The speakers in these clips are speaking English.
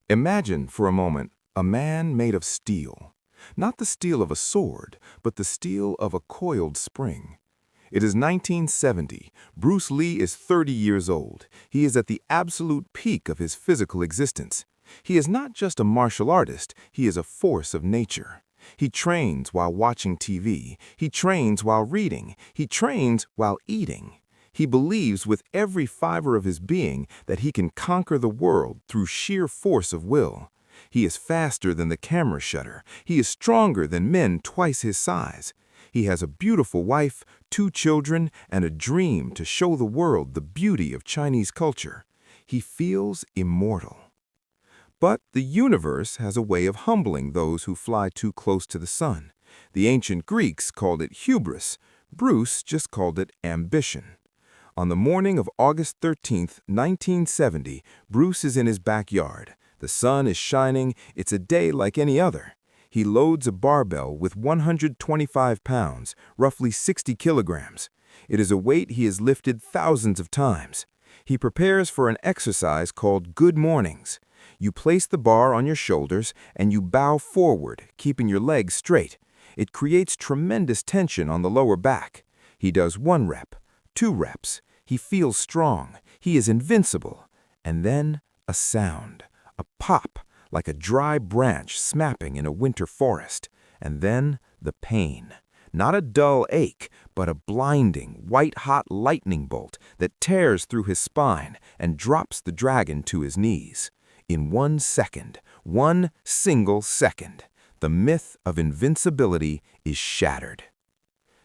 Imagine, for a moment, a man made of steel. Not the steel of a sword, but the steel of a coiled spring. It is 1970. Bruce Lee is 30 years old. He is at the absolute peak of his physical existence. He is not just a martial artist, he is a force of nature. He trains while watching TV. He trains while reading. He trains while eating. He believes with every fiber of his being that he can conquer the world through sheer force of will. He is faster than the camera shutter. He is stronger than men twice his size. He has a beautiful wife, 2 children, and a dream to show the world the beauty of Chinese culture. He feels immortal. But the universe has a way of humbling those who fly too close to the sun. The ancient Greeks called it hubris. Bruce just called it ambition. On the morning of August 13th, 1970, Bruce is in his backyard. The sun is shining. It's a day like any other. He loads a barbell with 125 pounds, roughly 60 kilograms. It is a weight he has lifted thousands of times. He prepares for an exercise called Good Mornings. You place the bar on your shoulders and you bow forward, keeping your legs straight. It creates tremendous tension on the lower back. He does 1 rep, 2 reps. He feels strong. He is invincible. And then a sound, a pop, like a dry branch snapping in a winter forest. And then the pain. Not a dull ache, but a blinding, white-hot lightning bolt that tears through his spine and drops the dragon to his knees. In 1 second, 1 single second, the myth of invincibility is shattered.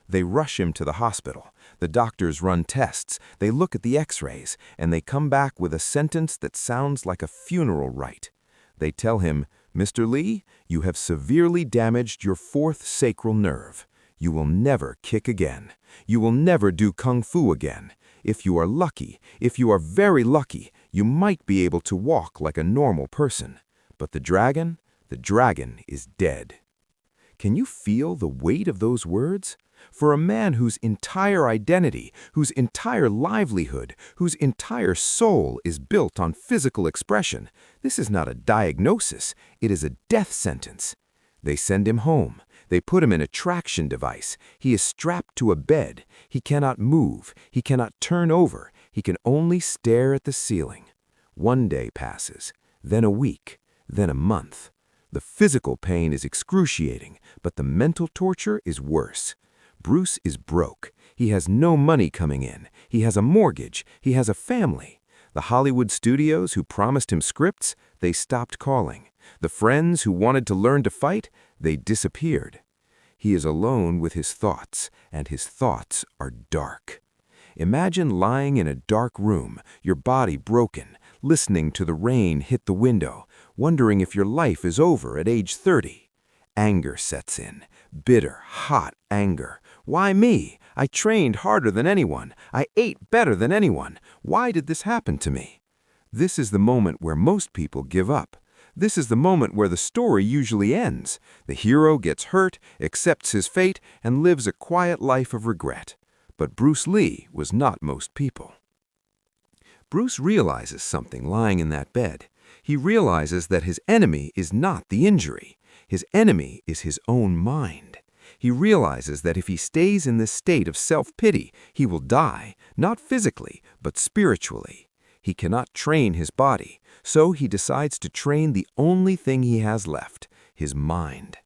They rush him to the hospital. The doctors run tests. They look at the x-rays, and they come back with a sentence that sounds like a funeral rite. They tell him, "Mr. Lee, you have severely damaged your 4th sacral nerve. You will never kick again. You will never do kung fu again. If you are lucky, if you are very lucky, you might be able to walk like a normal person. But the dragon is dead." Can you feel the weight of those words? For a man whose entire identity, whose entire livelihood, whose entire soul is built on physical expression, this is not a diagnosis, it is a death sentence. They send him home. They put him in a traction device. He is strapped to a bed. He cannot move. He cannot turn over. He can only stare at the ceiling. 1 day passes, then a week, then a month. The physical pain is excruciating, but the mental torture is worse. Bruce is broke. He has no money coming in. He has a mortgage. He has a family. The Hollywood studios who promised him scripts, they stopped calling. The friends who wanted to learn to fight, they disappeared. He is alone with his thoughts, and his thoughts are dark. Imagine lying in a dark room, your body broken, listening to the rain hit the window, wondering if your life is over at age 30. Anger sets in, bitter, hot anger. Why me? I trained harder than anyone. I ate better than anyone. Why did this happen to me? This is the moment where most people give up. This is the moment where the story usually ends. The hero gets hurt, accepts his fate, and lives a quiet life of regret. But Bruce Lee was not most people. Bruce realizes something lying in that bed. He realizes that his enemy is not the injury. His enemy is his own mind. He realizes that if he stays in this state of self-pity, he will die, not physically, but spiritually. He cannot train his body, so he decides to train the only thing he has left, his mind.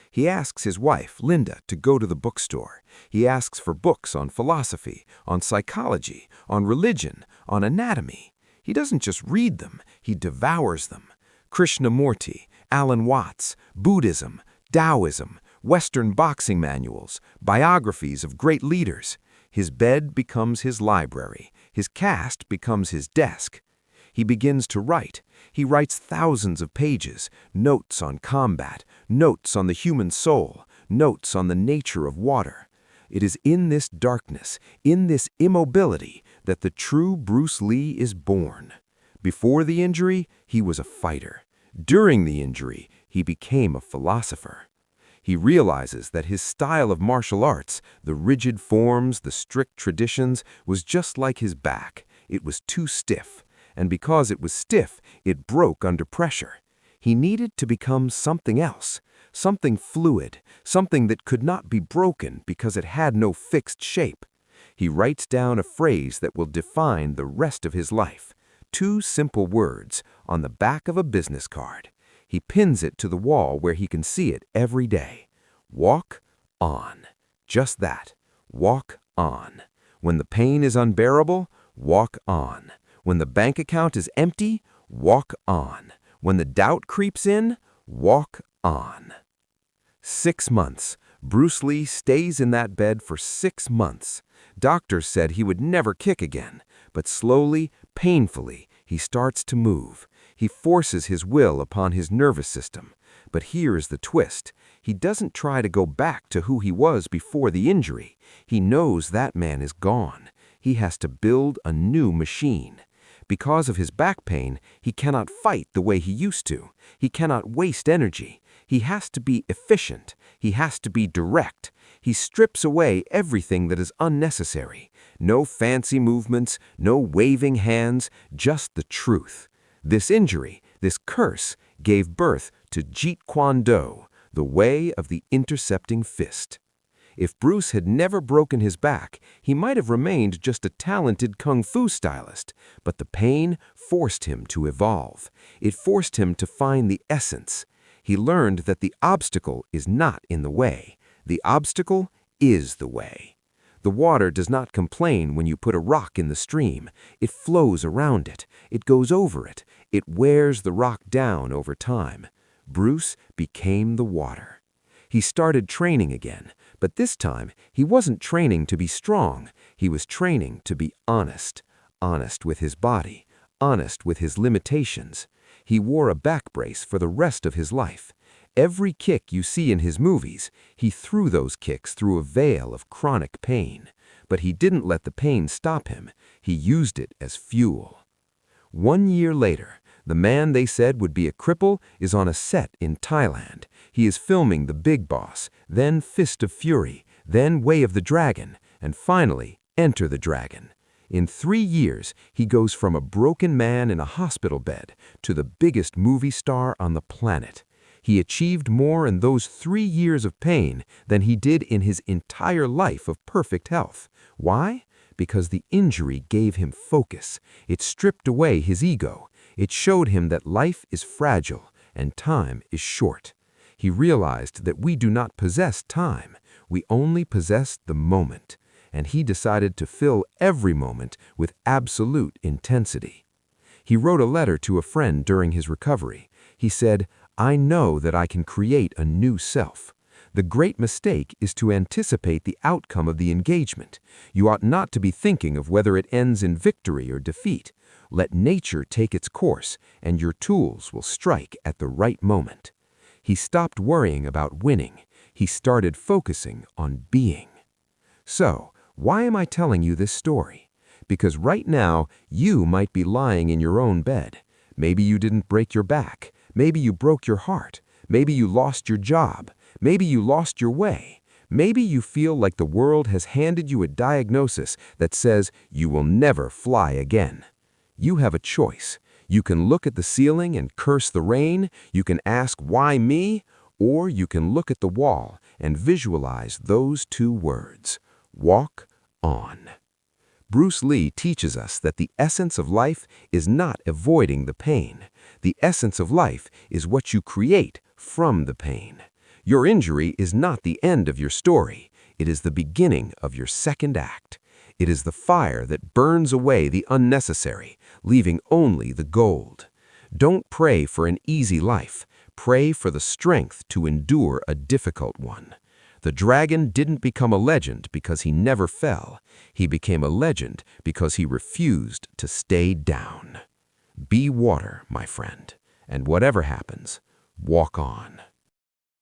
He asks his wife, Linda, to go to the bookstore. He asks for books on philosophy, on psychology, on religion, on anatomy. He doesn't just read them, he devours them. Krishnamurti, Alan Watts, Buddhism, Taoism, Western boxing manuals, biographies of great leaders. His bed becomes his library. His cast becomes his desk. He begins to write. He writes thousands of pages, notes on combat, notes on the human soul, notes on the nature of water. It is in this darkness, in this immobility, that the true Bruce Lee is born. Before the injury, he was a fighter. During the injury, he became a philosopher. He realizes that his style of martial arts, the rigid forms, the strict traditions, was just like his back. It was too stiff. And because it was stiff, it broke under pressure. He needed to become something else, something fluid, something that could not be broken because it had no fixed shape. He writes down a phrase that will define the rest of his life. 2 simple words on the back of a business card. He pins it to the wall where he can see it every day. Walk on. Just that. Walk on. When the pain is unbearable, walk on. When the bank account is empty, walk on. When the doubt creeps in, walk on. 6 months. Bruce Lee stays in that bed for 6 months. Doctors said he would never kick again, but slowly, painfully, he starts to move. He forces his will upon his nervous system. But here is the twist. He doesn't try to go back to who he was before the injury. He knows that man is gone. He has to build a new machine. Because of his back pain, he cannot fight the way he used to. He cannot waste energy. He has to be efficient. He has to be direct. He strips away everything that is unnecessary. No fancy movements, no waving hands, just the truth. This injury, this curse, gave birth to Jeet Kune Do, the way of the intercepting fist. If Bruce had never broken his back, he might have remained just a talented kung fu stylist, but the pain forced him to evolve. It forced him to find the essence. He learned that the obstacle is not in the way. The obstacle is the way. The water does not complain when you put a rock in the stream. It flows around it. It goes over it. It wears the rock down over time. Bruce became the water. He started training again, but this time he wasn't training to be strong. He was training to be honest. Honest with his body. Honest with his limitations. He wore a back brace for the rest of his life. Every kick you see in his movies, he threw those kicks through a veil of chronic pain. But he didn't let the pain stop him. He used it as fuel. 1 year later, the man they said would be a cripple is on a set in Thailand. He is filming The Big Boss, then Fist of Fury, then Way of the Dragon, and finally Enter the Dragon. In 3 years, he goes from a broken man in a hospital bed to the biggest movie star on the planet. He achieved more in those 3 years of pain than he did in his entire life of perfect health. Why? Because the injury gave him focus. It stripped away his ego. It showed him that life is fragile and time is short. He realized that we do not possess time. We only possess the moment. And he decided to fill every moment with absolute intensity. He wrote a letter to a friend during his recovery. He said, "I know that I can create a new self. The great mistake is to anticipate the outcome of the engagement. You ought not to be thinking of whether it ends in victory or defeat. Let nature take its course, and your tools will strike at the right moment." He stopped worrying about winning. He started focusing on being. So, why am I telling you this story? Because right now, you might be lying in your own bed. Maybe you didn't break your back. Maybe you broke your heart. Maybe you lost your job. Maybe you lost your way. Maybe you feel like the world has handed you a diagnosis that says you will never fly again. You have a choice. You can look at the ceiling and curse the rain. You can ask, "Why me?" Or you can look at the wall and visualize those 2 words. Walk on. Bruce Lee teaches us that the essence of life is not avoiding the pain. The essence of life is what you create from the pain. Your injury is not the end of your story. It is the beginning of your second act. It is the fire that burns away the unnecessary, leaving only the gold. Don't pray for an easy life. Pray for the strength to endure a difficult one. The dragon didn't become a legend because he never fell. He became a legend because he refused to stay down. Be water, my friend, and whatever happens, walk on.